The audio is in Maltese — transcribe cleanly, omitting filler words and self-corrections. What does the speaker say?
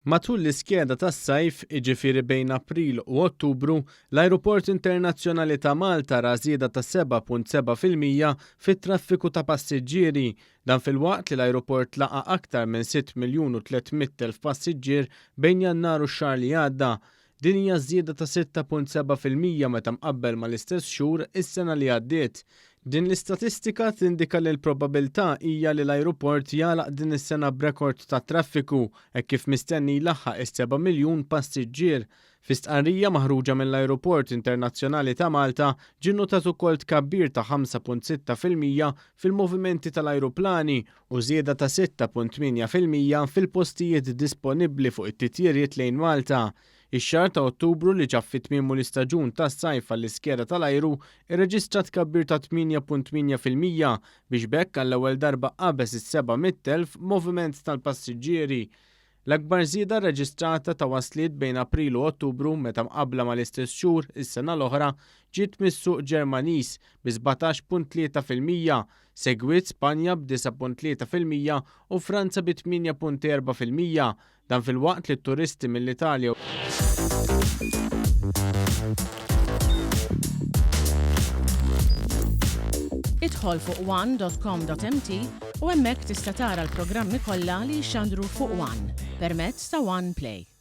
Matul l-iskeda tas-sajf, jiġifieri bejn April u Ottubru, l-Ajruport Internazzjonali ta' Malta ra żieda ta' 7.7% fit-traffiku ta' passiġġieri. Dan filwaqt li l-ajruport laqa' aktar minn 6,300,000 passiġġier bejn Jannar u x-xahar li għadda. Din hija żieda ta' 6.7% meta mqabbel mal-istess xhur is-sena li għaddiet. Din l-istatistika tindika li l-probabilità hija li l-ajruport jagħlaq din is-sena b'rekord ta' traffiku hekk kif mistenni jlaħħaq is-7 miljun passiġġier. Fi stqarrija maħruġa mill-Ajruport Internazzjonali ta' Malta ġie notat ukoll tkabbir ta' 5.6% fil-movimenti tal-ajruplani u żieda ta' 6.8% fil-postijiet disponibbli fuq it-titjiriet lejn Malta. Ix-xahar ta' Ottubru li ġaf fit-tmiem l-istaġun tas-sajf għall-iskera tal-ajru irreġistrat tkabbir ta' 8.8% biex bekk għall-ewwel darba qabeż is-700,000 moviment tal-passiġġieri. L-akbar żieda rreġistrata ta' wasliet bejn April u Ottubru meta mqabbla mal-istess xhur is-sena l-oħra ġiet mis-suq Ġermaniż bi 17.3%, segwiet Spanja b'9.3% u Franza bi 8.4%. Dan fil-waqt li t-turisti mill-Italja Idħol fuq one.com.mt u hemmhekk tista' tara l-programmi kollha li jxandru fuq One permezz ta' One Play.